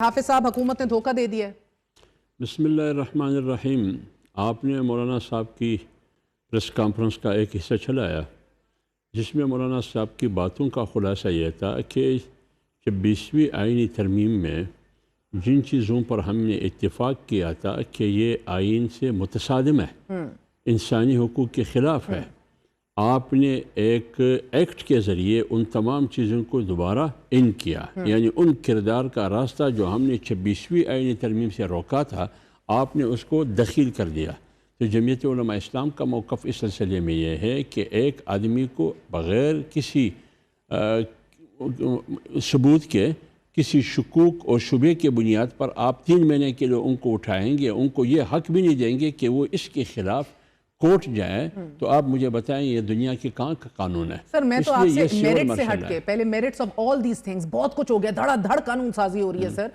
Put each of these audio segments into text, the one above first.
حافظ صاحب حکومت نے دھوکہ دے دیا ہے۔ بسم اللہ الرحمن الرحیم۔ آپ نے مولانا صاحب کی پریس کانفرنس کا ایک حصہ چلایا جس میں مولانا صاحب کی باتوں کا خلاصہ یہ تھا کہ 26ویں آئینی ترمیم میں جن چیزوں پر ہم نے اتفاق کیا تھا کہ یہ آئین سے متصادم ہے، انسانی حقوق کے خلاف ہے، آپ نے ایک ایکٹ کے ذریعے ان تمام چیزوں کو دوبارہ کیا، یعنی ان کردار کا راستہ جو ہم نے 26ویں آئینی ترمیم سے روکا تھا، آپ نے اس کو دخیل کر دیا۔ تو جمعیت علماء اسلام کا موقف اس سلسلے میں یہ ہے کہ ایک آدمی کو بغیر کسی ثبوت کے، کسی شکوک اور شبے کے بنیاد پر آپ 3 مہینے کے لیے ان کو اٹھائیں گے، ان کو یہ حق بھی نہیں دیں گے کہ وہ اس کے خلاف کورٹ جائے، تو آپ مجھے بتائیں یہ دنیا کے کہاں کا قانون ہے؟ سر میں تو آپ سے میرٹ سے ہٹ کے، پہلے merits of all these things, بہت کچھ ہو گیا، دھڑا دھڑ قانون سازی ہو رہی ہے سر،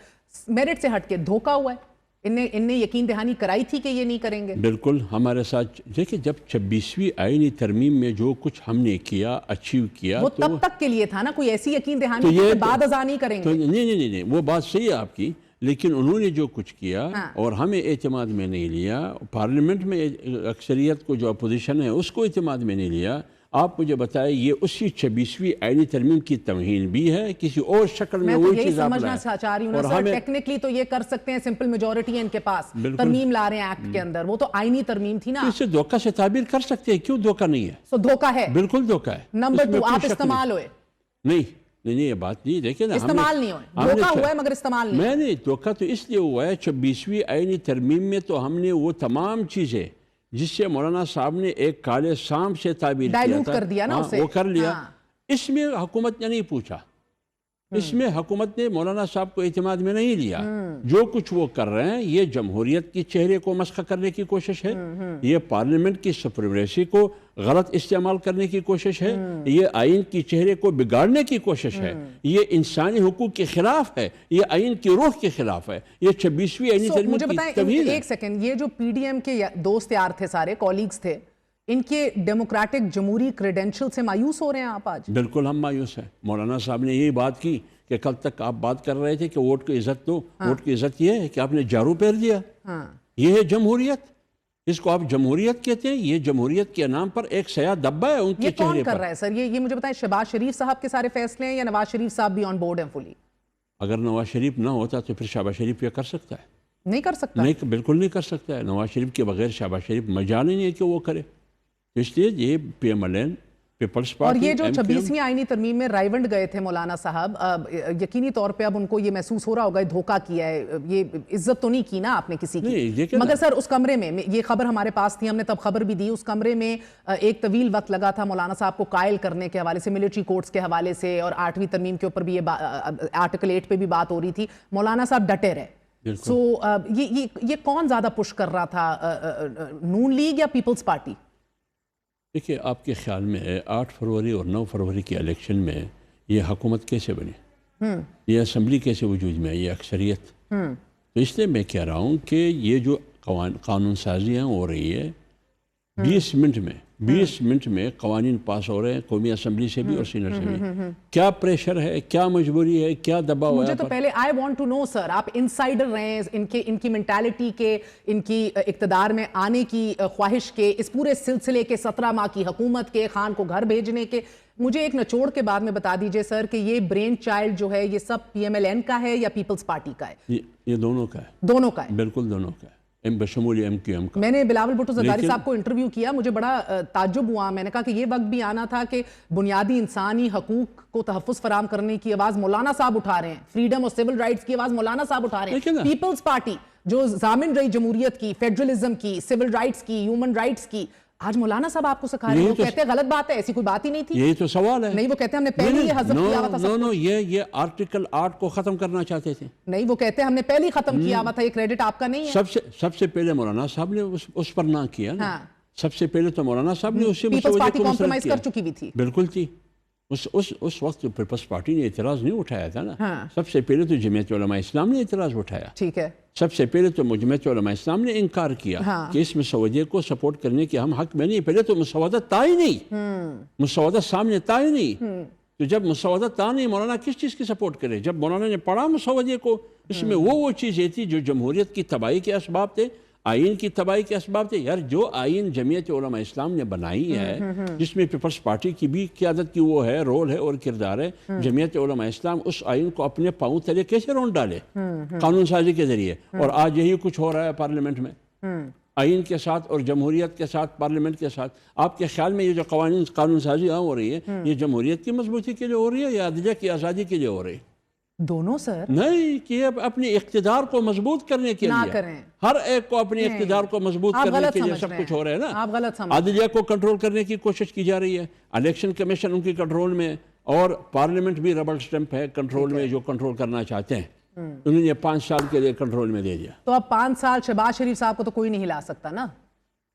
میرٹ سے ہٹ کے دھوکہ ہوا ہے، ان نے یقین دہانی کرائی تھی کہ یہ نہیں کریں گے؟ بالکل ہمارے ساتھ دیکھیں، جب 26ویں آئینی ترمیم میں جو کچھ ہم نے کیا، اچیو کیا، وہ تب تک کے لیے تھا نا، کوئی ایسی یقین دہانی کہ بعد ازاں نہیں کریں گے؟ نہیں، وہ بات صحیح ہے آپ کی، لیکن انہوں نے جو کچھ کیا اور ہمیں اعتماد میں نہیں لیا، پارلیمنٹ میں اکثریت کو جو اپوزیشن ہے اس کو اعتماد میں نہیں لیا، آپ مجھے بتائیں یہ اسی 26ویں آئینی ترمیم کی توہین بھی ہے، کسی اور شکل میں وہی چیز آپ لائیں؟ میں تو یہی سمجھنا چاہ رہی ہوں نا سر، ٹیکنیکلی تو یہ کر سکتے ہیں، سمپل میجورٹی ہے ان کے پاس، ترمیم لا رہے ہیں ایکٹ کے اندر، وہ تو آئینی ترمیم تھی نا۔ اسے دھوکہ سے تعبیر کر سکتے ہیں، کیوں دھوکہ نہیں ہے؟ سو دھوکہ ہے، بالکل دھوکہ ہے۔ نمبر 2 آپ استعمال ہوئے؟ نہیں یہ بات نہیں، دیکھیں نا، استعمال نہیں ہوئے، دھوکہ ہوا ہے مگر استعمال نہیں۔ میں نے دھوکہ تو اس لیے ہوا ہے، 26ویں آئینی ترمیم میں تو ہم نے وہ تمام چیزیں جس سے مولانا صاحب نے ایک کالے سانپ سے تعبیر کیا تھا، کر دیا نا اسے، وہ کر لیا۔ اس میں حکومت نے نہیں پوچھا، اس میں حکومت نے مولانا صاحب کو اعتماد میں نہیں لیا۔ جو کچھ وہ کر رہے ہیں یہ جمہوریت کی چہرے کو مسخ کرنے کی کوشش ہے، یہ پارلیمنٹ کی سپریمیسی کو غلط استعمال کرنے کی کوشش ہے، یہ آئین کی چہرے کو بگاڑنے کی کوشش ہے، یہ انسانی حقوق کے خلاف ہے، یہ آئین کی روح کے خلاف ہے، یہ 26ویں آئینی ترمیم کی توہین ہے۔ ایک سیکنڈ، یہ جو پی ڈی ایم کے دوست یار تھے، سارے کولیگز تھے، ان کے ڈیموکریٹک جمہوری کریڈینشل سے مایوس ہو رہے ہیں آپ آج؟ بالکل ہم مایوس ہیں۔ مولانا صاحب نے یہی بات کی کہ کل تک آپ بات کر رہے تھے کہ ووٹ کو عزت دو، ووٹ کی عزت یہ ہے کہ آپ نے جارو پھیر دیا، یہ ہے جمہوریت، اس کو آپ جمہوریت کہتے ہیں، یہ جمہوریت کے نام پر ایک سیاہ دبا ہے ان کے چہرے پر۔ یہ کون کر رہا ہے سر؟ یہ مجھے بتائیں، شہباز شریف صاحب کے سارے فیصلے ہیں یا نواز شریف صاحب بھی آن بورڈ ہیں فلی؟ اگر نواز شریف نہ ہوتا تو پھر شہباز شریف یہ کر سکتا ہے؟ نہیں کر سکتا؟ نہیں، بالکل نہیں کر سکتا ہے۔ نواز شریف کے بغیر شہباز شریف مجال نہیں ہے کہ وہ کرے، اس لیے یہ P M L N, Peoples Party. اور یہ جو 26ویں آئینی ترمیم میں رائیونڈ گئے تھے مولانا صاحب، یقینی طور پہ اب ان کو یہ محسوس ہو رہا ہوگا دھوکہ کیا ہے، یہ عزت تو نہیں کی نا آپ نے کسی کی، مگر سر اس کمرے میں یہ خبر ہمارے پاس تھی، ہم نے تب خبر بھی دی، اس کمرے میں ایک طویل وقت لگا تھا مولانا صاحب کو قائل کرنے کے حوالے سے، ملٹری کورٹس کے حوالے سے، اور 8ویں ترمیم کے اوپر بھی یہ آرٹیکل 8 پہ بھی بات ہو رہی تھی، مولانا صاحب ڈٹے رہے۔ سو یہ کون زیادہ پش کر رہا تھا، نون لیگ یا پیپلز پارٹی؟ دیکھیے، آپ کے خیال میں 8 فروری اور 9 فروری کے الیکشن میں یہ حکومت کیسے بنی، یہ اسمبلی کیسے وجود میں آئی، یہ اکثریت؟ تو اس لیے میں کہہ رہا ہوں کہ یہ جو قانون سازیاں ہو رہی ہے، 20 منٹ میں قوانین پاس ہو رہے ہیں، قومی اسمبلی سے بھی اور سینٹ سے بھی۔ کیا پریشر ہے، کیا مجبوری ہے، کیا دباؤ ہے؟ مجھے تو پہلے I want to know سر، آپ انسائیڈر رہے ہیں ان کی منٹالٹی کے، ان کی اقتدار میں آنے کی خواہش کے، اس پورے سلسلے کے، 17 ماہ کی حکومت کے، خان کو گھر بھیجنے کے، مجھے ایک نچوڑ کے بعد میں بتا دیجئے سر کہ یہ برین چائلڈ جو ہے یہ سب پی ایم ایل این کا ہے یا پیپلز پارٹی کا ہے؟ یہ دونوں کا ہے۔ دونوں کا ہے؟ بالکل دونوں کا ہے، بشمول ایم کیو ایم کا۔ میں نے بلاول بھٹو زرداری صاحب کو انٹرویو کیا، مجھے بڑا تعجب ہوا، میں نے کہا کہ یہ وقت بھی آنا تھا کہ بنیادی انسانی حقوق کو تحفظ فراہم کرنے کی آواز مولانا صاحب اٹھا رہے ہیں، فریڈم اور سول رائٹس کی آواز مولانا صاحب اٹھا رہے ہیں۔ پیپلز پارٹی جو ضامن رہی جمہوریت کی، فیڈرلزم کی، سول رائٹس کی، ہیومن رائٹس کی، آج مولانا صاحب آپ کو سکھا رہے ہیں، وہ کہتے ہیں غلط بات ہے، ایسی کوئی بات ہی نہیں تھی۔ یہی تو سوال ہے۔ نہیں، وہ کہتے ہیں ہم نے پہلے ہی حذف کیا ہوا تھا۔ یہ آرٹیکل 8 کو ختم کرنا چاہتے تھے۔ نہیں، وہ کہتے ہیں ہم نے پہلے ہی ختم کیا ہوا تھا، یہ کریڈٹ آپ کا نہیں ہے۔ سب سے پہلے مولانا صاحب نے اس پر نہ کیا نا، سب سے پہلے تو مولانا صاحب نے اس سے پیپلز پارٹی کمپرومائز کر چکی بھی تھی۔ بالکل تھی، اس وقت پیپلز پارٹی نے اعتراض نہیں اٹھایا تھا نا، سب سے پہلے تو جمعیت علماء اسلام نے اعتراض اٹھایا۔ ٹھیک ہے، سب سے پہلے تو جمعیت علماء اسلام نے انکار کیا کہ اس مسودے کو سپورٹ کرنے کے ہم حق میں نہیں، پہلے تو مسودہ تھا ہی نہیں، مسودہ سامنے تھا ہی نہیں۔ تو جب مسودہ تا نہیں، مولانا کس چیز کی سپورٹ کرے؟ جب مولانا نے پڑھا مسودے کو، اس میں وہ چیزیں تھی جو جمہوریت کی تباہی کے اسباب تھے، آئین کی تباہی کے اسباب تھے. یار جو آئین جمعیت علماء اسلام نے بنائی ہے، جس میں پیپلز پارٹی کی بھی قیادت کی وہ ہے، رول ہے اور کردار ہے، جمعیت علماء اسلام اس آئین کو اپنے پاؤں تلے کیسے رون ڈالے؟ قانون سازی کے ذریعے. اور آج یہی کچھ ہو رہا ہے پارلیمنٹ میں، آئین کے ساتھ اور جمہوریت کے ساتھ، پارلیمنٹ کے ساتھ. آپ کے خیال میں یہ جو قانون سازی ہو رہی ہے، یہ جمہوریت کی مضبوطی کے لیے ہو رہی ہے یا عدلیہ کی آزادی کے لیے ہو رہی ہے؟ دونوں سر. نہیں، کہ اپنے اقتدار کو مضبوط کرنے کے لیے ہر ایک کو اپنے اقتدار کو مضبوط کرنے کے لیے سب کچھ ہو رہا ہے نا. آپ غلط سمجھ. عدلیہ کو کنٹرول کرنے کی کوشش کی جا رہی ہے، الیکشن کمیشن ان کی کنٹرول میں، اور پارلیمنٹ بھی ربڑ سٹیمپ ہے کنٹرول میں، جو کنٹرول کرنا چاہتے ہیں. انہوں نے 5 سال کے لیے کنٹرول میں دے دیا. تو اب 5 سال شہباز شریف صاحب کو تو کوئی نہیں ہلا سکتا نا.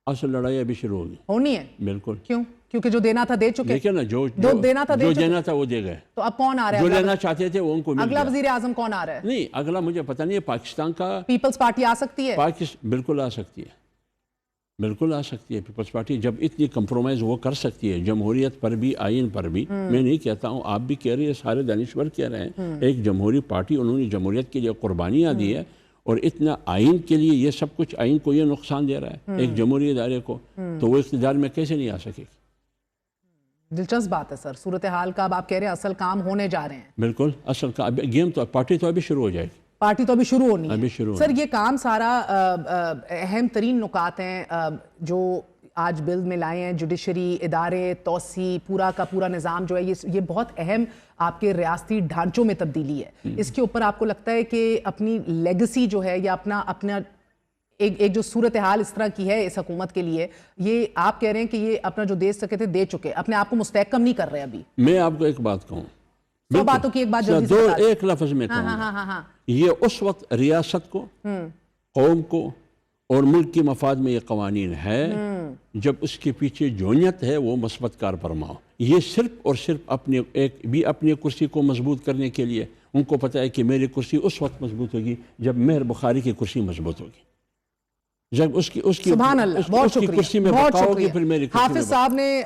اصل لڑائی ابھی شروع ہوگی. ہونی ہے. بالکل. کیوں؟ کیونکہ جو دینا تھا دے چکے. دیکھیں نا، جو دینا تھا وہ دے گئے. تو اب کون آ رہا ہے؟ جو لینا چاہتے تھے وہ ان کو مل اگلا گیا. وزیر اعظم کون آ رہا ہے؟ نہیں، اگلا مجھے پتہ نہیں ہے. پاکستان کا پیپلز پارٹی آ سکتی ہے. بالکل آ سکتی ہے، بالکل آ سکتی ہے. پیپلز پارٹی جب اتنی کمپرومائز وہ کر سکتی ہے، جمہوریت پر بھی، آئین پر بھی. میں نہیں کہتا ہوں، آپ بھی کہہ رہی ہیں، سارے دانشور کہہ رہے ہیں. ایک جمہوری پارٹی، انہوں نے جمہوریت کے لیے قربانیاں دی ہے، اور اتنا آئین کے لیے یہ سب کچھ، آئین کو یہ نقصان دے رہا ہے ایک جمہوری ادارے کو، تو وہ اقتدار میں کیسے نہیں آ سکے گی؟ دلچسپ بات ہے سر. صورتحال کا اب آپ کہہ رہے ہیں اصل کام ہونے جا رہے ہیں. بالکل اصل کا گیم تو پارٹی تو ابھی شروع ہو جائے گی. پارٹی تو ابھی شروع ہونی ابھی ہے. شروع سر یہ کام سارا اہم ترین نکات ہیں جو آج بل میں لائے ہیں. جوڈیشری، ادارے، توسیع، پورا کا پورا نظام جو ہے یہ بہت اہم آپ کے ریاستی ڈھانچوں میں تبدیلی ہے. اس کے اوپر آپ کو لگتا ہے کہ اپنی لیگسی جو ہے یا اپنا ایک جو صورتحال اس طرح کی ہے اس حکومت کے لیے، یہ آپ کہہ رہے ہیں کہ یہ اپنا جو دے سکے تھے دے چکے، اپنے آپ کو مستحکم نہیں کر رہے ابھی؟ میں آپ کو ایک بات کہوں، 100 باتوں کی ایک بات جلدی سے ایک لفظ میں کہوں. یہ اس وقت ریاست کو، قوم کو اور ملک کی مفاد میں یہ قوانین ہے جب اس کے پیچھے جو نیت ہے وہ مثبت کار فرما ہو. یہ صرف اور صرف اپنی کرسی کو مضبوط کرنے کے لیے. ان کو پتہ ہے کہ میری کرسی اس وقت مضبوط ہوگی جب مہر بخاری کی کرسی مضبوط ہوگی، جب اس کی سبحان اللہ. بہت شکریہ، بہت شکریہ. حافظ صاحب نے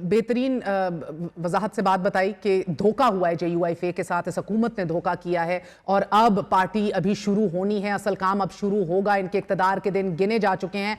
بہترین وضاحت سے بات بتائی کہ دھوکہ ہوا ہے جے یو آئی فے کے ساتھ، اس حکومت نے دھوکہ کیا ہے، اور اب پارٹی ابھی شروع ہونی ہے، اصل کام اب شروع ہوگا. ان کے اقتدار کے دن گنے جا چکے ہیں.